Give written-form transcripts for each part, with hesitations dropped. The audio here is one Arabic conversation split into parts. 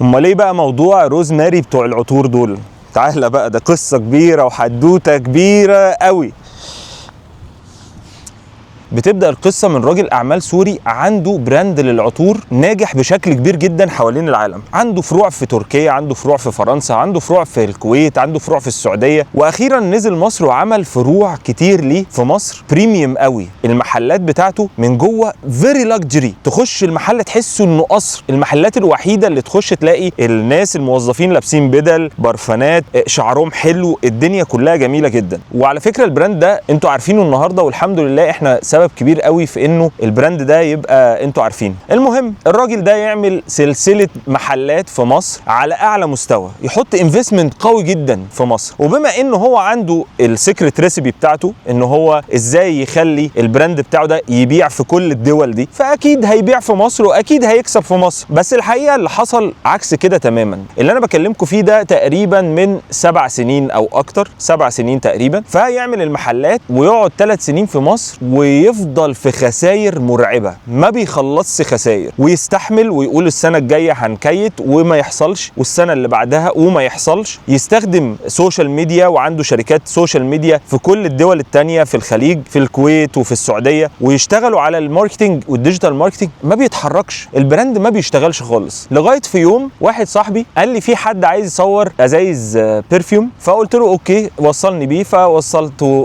امال ايه بقى موضوع روزماري بتوع العطور دول؟ تعالى بقى، ده قصة كبيرة وحدوتة كبيرة قوي. بتبدأ القصة من راجل أعمال سوري عنده براند للعطور ناجح بشكل كبير جدا حوالين العالم. عنده فروع في تركيا، عنده فروع في فرنسا، عنده فروع في الكويت، عنده فروع في السعودية، وأخيرا نزل مصر وعمل فروع كتير ليه في مصر بريميوم قوي. المحلات بتاعته من جوه فيري لاكجري، تخش المحل تحسه إنه قصر. المحلات الوحيدة اللي تخش تلاقي الناس الموظفين لابسين بدل، برفانات، شعرهم حلو، الدنيا كلها جميلة جدا. وعلى فكرة البراند ده انتوا عارفينه النهاردة، والحمد لله احنا سبب كبير قوي في انه البراند ده يبقى انتوا عارفين. المهم الراجل ده يعمل سلسله محلات في مصر على اعلى مستوى، يحط انفستمنت قوي جدا في مصر. وبما انه هو عنده السيكريت ريسيبي بتاعته انه هو ازاي يخلي البراند بتاعه ده يبيع في كل الدول دي، فاكيد هيبيع في مصر واكيد هيكسب في مصر. بس الحقيقه اللي حصل عكس كده تماما. اللي انا بكلمكم فيه ده تقريبا من 7 سنين او اكتر، 7 سنين تقريبا. فيعمل المحلات ويقعد 3 سنين في مصر ويفضل في خسائر مرعبه، ما بيخلصش خسائر، ويستحمل ويقول السنه الجايه هنكيت وما يحصلش، والسنه اللي بعدها وما يحصلش. يستخدم سوشيال ميديا وعنده شركات سوشيال ميديا في كل الدول التانية، في الخليج، في الكويت وفي السعوديه، ويشتغلوا على الماركتينج والديجيتال ماركتينج. ما بيتحركش البراند، ما بيشتغلش خالص. لغايه في يوم واحد صاحبي قال لي في حد عايز يصور ازايز برفيوم، فقلت له اوكي وصلني بيه.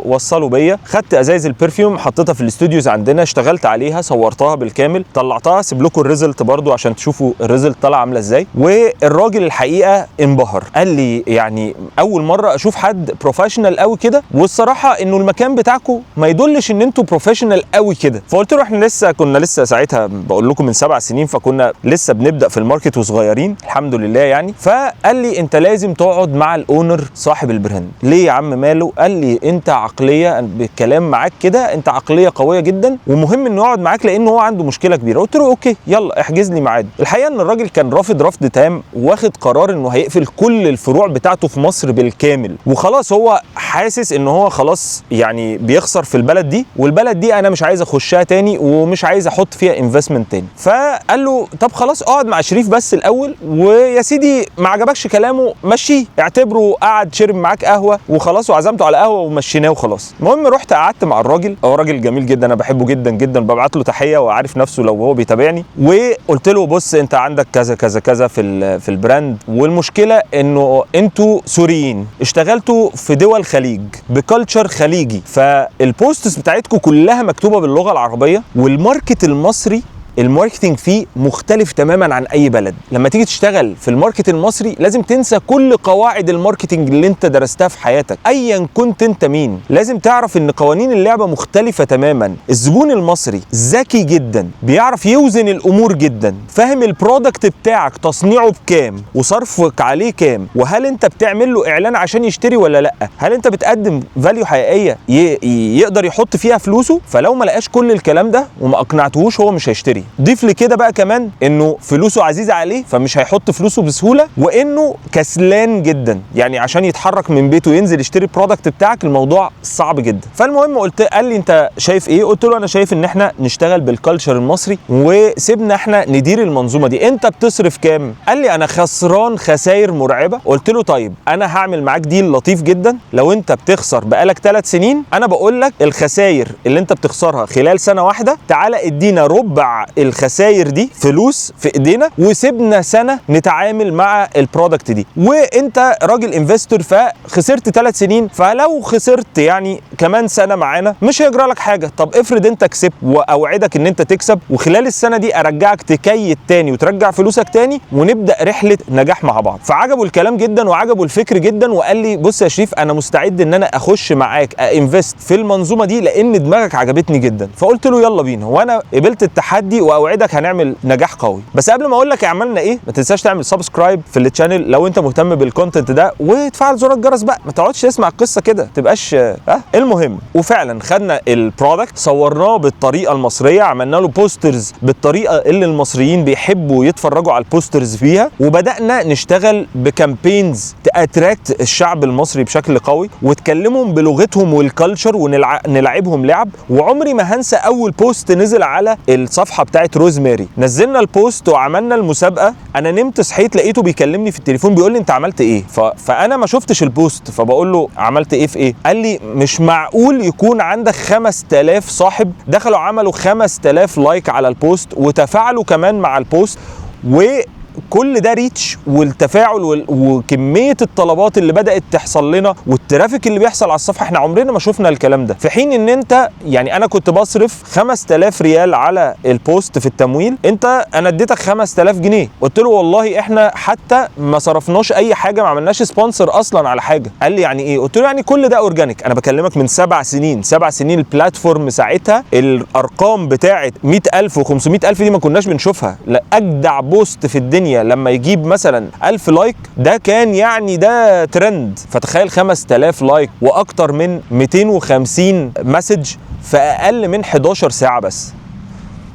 وصله بيا، خدت ازايز البرفيوم حطيتها في الاستوديوز عندنا، اشتغلت عليها، صورتها بالكامل، طلعتها. سيب لكم الريزلت برضو عشان تشوفوا الريزلت طالع عامله ازاي. والراجل الحقيقه انبهر، قال لي يعني اول مره اشوف حد بروفيشنال قوي كده، والصراحه انه المكان بتاعكم ما يدلش ان انتوا بروفيشنال قوي كده. فقلت له احنا كنا لسه ساعتها بقول لكم من 7 سنين، فكنا لسه بنبدا في الماركت وصغيرين الحمد لله يعني. فقال لي انت لازم تقعد مع الاونر صاحب البراند. ليه يا عم ماله؟ قال لي انت عقليه بالكلام معاك كده، انت عقليه قويه جدا ومهم انه يقعد معاك لانه هو عنده مشكله كبيره. قلت له اوكي يلا احجز لي ميعاد. الحقيقه ان الراجل كان رافض رفض تام، واخد قرار انه هيقفل كل الفروع بتاعته في مصر بالكامل، وخلاص هو حاسس ان هو خلاص يعني بيخسر في البلد دي، والبلد دي انا مش عايز اخشها تاني ومش عايز احط فيها انفستمنت تاني. فقال له طب خلاص اقعد مع شريف بس الاول، ويا سيدي ما عجبكش كلامه مشيه، اعتبره قعد شرب معاك قهوه وخلاص، وعزمته على قهوه ومشيناه وخلاص. المهم رحت قعدت مع الراجل، هو راجل جميل جدا انا بحبه جدا جدا، ببعت له تحيه وعارف نفسه لو هو بيتابعني. وقلت له بص انت عندك كذا كذا كذا في البراند، والمشكله انه انتوا سوريين اشتغلتوا في دول الخليج بكالتشر خليجي، فالبوستس بتاعتكم كلها مكتوبه باللغه العربيه، والماركت المصري الماركتينج فيه مختلف تماما عن اي بلد. لما تيجي تشتغل في الماركت المصري لازم تنسى كل قواعد الماركتينج اللي انت درستها في حياتك ايا كنت انت مين. لازم تعرف ان قوانين اللعبه مختلفه تماما. الزبون المصري ذكي جدا، بيعرف يوزن الامور جدا، فاهم البرودكت بتاعك تصنيعه بكام وصرفك عليه كام، وهل انت بتعمل له اعلان عشان يشتري ولا لا، هل انت بتقدم فاليو حقيقيه يقدر يحط فيها فلوسه. فلو ما لقاش كل الكلام ده وما اقنعتهوش هو مش هيشتري. ضيف لي كده بقى كمان انه فلوسه عزيزه عليه فمش هيحط فلوسه بسهوله، وانه كسلان جدا، يعني عشان يتحرك من بيته ينزل يشتري البرودكت بتاعك الموضوع صعب جدا. فالمهم قال لي انت شايف ايه؟ قلت له انا شايف ان احنا نشتغل بالكالتشر المصري وسيبنا احنا ندير المنظومه دي. انت بتصرف كام؟ قال لي انا خسران خسائر مرعبه. قلت له طيب انا هعمل معاك ديل لطيف جدا، لو انت بتخسر بقالك 3 سنين انا بقول لك الخسائر اللي انت بتخسرها خلال سنه واحده تعالى ادينا ربع الخسائر دي فلوس في ايدينا، وسيبنا سنه نتعامل مع البرودكت دي، وانت راجل انفستور فخسرت 3 سنين، فلو خسرت يعني كمان سنه معانا مش هيجرى لك حاجه. طب افرض انت كسبت، واوعدك ان انت تكسب وخلال السنه دي ارجعك تكيت تاني وترجع فلوسك تاني ونبدا رحله نجاح مع بعض. فعجبه الكلام جدا وعجبه الفكر جدا، وقال لي بص يا شريف انا مستعد ان انا اخش معاك انفست في المنظومه دي لان دماغك عجبتني جدا. فقلت له يلا بينا، وانا قبلت التحدي واوعدك هنعمل نجاح قوي. بس قبل ما اقول لك عملنا ايه، ما تنساش تعمل سبسكرايب في الشانل لو انت مهتم بالكونتنت ده، وتفعل زر الجرس بقى، ما تقعدش تسمع القصه كده تبقاش المهم. وفعلا خدنا البرودكت صورناه بالطريقه المصريه، عملنا له بوسترز بالطريقه اللي المصريين بيحبوا يتفرجوا على البوسترز فيها، وبدانا نشتغل بكامبينز تاتراكت الشعب المصري بشكل قوي وتكلمهم بلغتهم والكالتشر ونلعبهم لعب. وعمري ما هنسى اول بوست نزل على الصفحه بتاعت روزماري. نزلنا البوست وعملنا المسابقه، انا نمت صحيت لقيته بيكلمني في التليفون بيقول لي انت عملت ايه؟ فانا ما شفتش البوست، فبقول له عملت ايه في ايه؟ قال لي مش معقول يكون عندك 5000 صاحب دخلوا عملوا 5000 لايك على البوست وتفاعلوا كمان مع البوست، وكل ده ريتش والتفاعل وكميه الطلبات اللي بدات تحصل لنا والترافيك اللي بيحصل على الصفحه، احنا عمرنا ما شفنا الكلام ده. في حين ان انت يعني انا كنت بصرف 5000 ريال على البوست في التمويل، انا اديتك 5000 جنيه. قلت له والله احنا حتى ما صرفناش اي حاجه، ما عملناش سبونسر اصلا على حاجه. قال لي يعني ايه؟ قلت له يعني كل ده اورجانيك. انا بكلمك من 7 سنين، 7 سنين البلاتفورم ساعتها الارقام بتاعه 100000 و500000 دي ما كناش بنشوفها. لا، اجدع بوست في الدنيا لما يجيب مثلا 1000 لايك ده كان يعني ده ترند. فتخيل 5000 لايك واكتر من 250 مسج في اقل من 11 ساعه بس.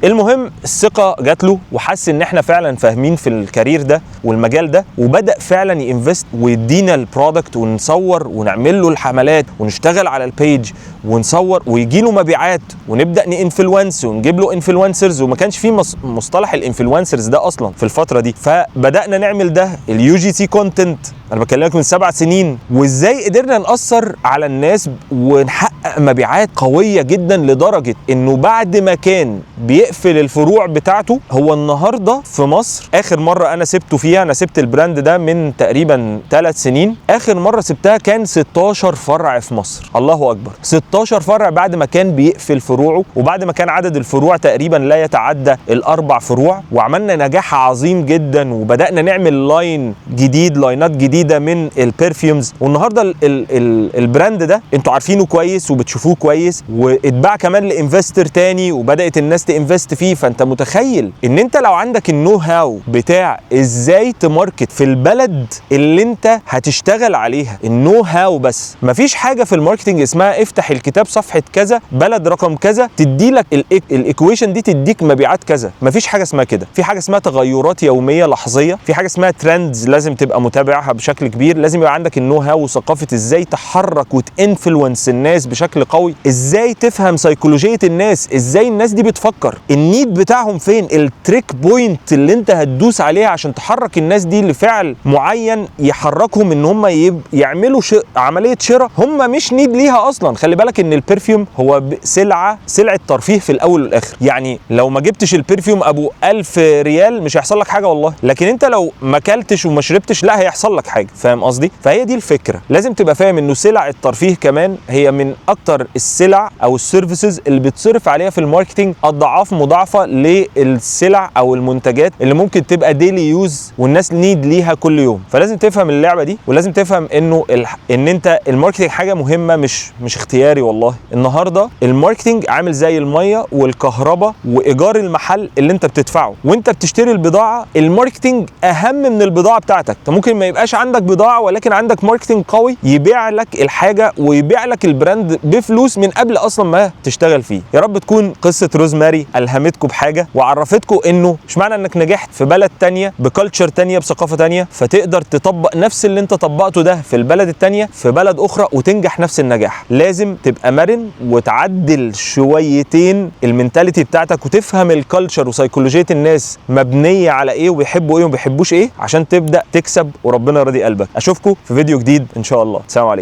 المهم الثقة جات له وحس ان احنا فعلا فاهمين في الكارير ده والمجال ده، وبدأ فعلا ينفست ويدينا البرودكت ونصور ونعمل له الحملات ونشتغل على البيج ونصور ويجي له مبيعات ونبدأ نانفلونس ونجيب له انفلونسرز. وما كانش فيه مصطلح الانفلونسرز ده اصلا في الفترة دي، فبدأنا نعمل ده اليو جي سي كونتنت. انا بكلمك من 7 سنين، وازاي قدرنا نأثر على الناس ونحقق مبيعات قوية جدا لدرجة انه بعد ما كان بيقفل الفروع بتاعته، هو النهاردة في مصر اخر مرة انا سبته فيها، انا سبت البراند ده من تقريبا 3 سنين، اخر مرة سبتها كان 16 فرع في مصر. الله اكبر، 16 فرع بعد ما كان بيقفل فروعه، وبعد ما كان عدد الفروع تقريبا لا يتعدى ال4 فروع، وعملنا نجاح عظيم جدا وبدأنا نعمل لاينات جديدة من البرفيومز. والنهارده البراند ده انتوا عارفينه كويس وبتشوفوه كويس، واتباع كمان لانفستر تاني وبدات الناس تنفست فيه. فانت متخيل ان انت لو عندك النو هاو بتاع ازاي تماركت في البلد اللي انت هتشتغل عليها، النو هاو بس. مفيش حاجه في الماركتنج اسمها افتح الكتاب صفحه كذا بلد رقم كذا تدي لك الايكويشن دي تديك مبيعات كذا. مفيش حاجه اسمها كده. في حاجه اسمها تغيرات يوميه لحظيه، في حاجه اسمها ترندز لازم تبقى متابعها بشكل كبير، لازم يبقى عندك النو هاو وثقافه ازاي تحرك وتنفلونس الناس بشكل قوي، ازاي تفهم سيكولوجيه الناس، ازاي الناس دي بتفكر، النيد بتاعهم فين، التريك بوينت اللي انت هتدوس عليها عشان تحرك الناس دي لفعل معين يحركهم ان هم يعملوا عمليه شراء هم مش نيد ليها اصلا. خلي بالك ان البرفيوم هو سلعه ترفيه في الاول والاخر. يعني لو ما جبتش البرفيوم ابو 1000 ريال مش هيحصل لك حاجه والله، لكن انت لو ما اكلتش وما شربتش لا هيحصل لك حاجه. فاهم قصدي؟ فهي دي الفكره. لازم تبقى فاهم انه سلع الترفيه كمان هي من اكتر السلع او السيرفيسز اللي بتصرف عليها في الماركتنج اضعاف مضاعفه للسلع او المنتجات اللي ممكن تبقى ديلي يوز والناس نيد ليها كل يوم. فلازم تفهم اللعبه دي، ولازم تفهم انه ان انت الماركتنج حاجه مهمه مش اختياري. والله النهارده الماركتنج عامل زي الميه والكهرباء وايجار المحل اللي انت بتدفعه وانت بتشتري البضاعه. الماركتنج اهم من البضاعه بتاعتك. انت ممكن ما يبقاش عندك بضاعه ولكن عندك ماركتنج قوي يبيع لك الحاجه ويبيع لك البراند بفلوس من قبل اصلا ما تشتغل فيه. يا رب تكون قصه روزماري الهمتكم بحاجه وعرفتكم انه مش معنى انك نجحت في بلد تانية بكالتشر تانية بثقافه تانية فتقدر تطبق نفس اللي انت طبقته ده في البلد التانية في بلد اخرى وتنجح نفس النجاح. لازم تبقى مرن وتعدل شويتين المينتاليتي بتاعتك وتفهم الكالتشر وسيكولوجيه الناس مبنيه على ايه وبيحبوا ايه وما بيحبوش ايه عشان تبدا تكسب وربنا يرضي قلبك. اشوفكم في فيديو جديد ان شاء الله. السلام عليكم.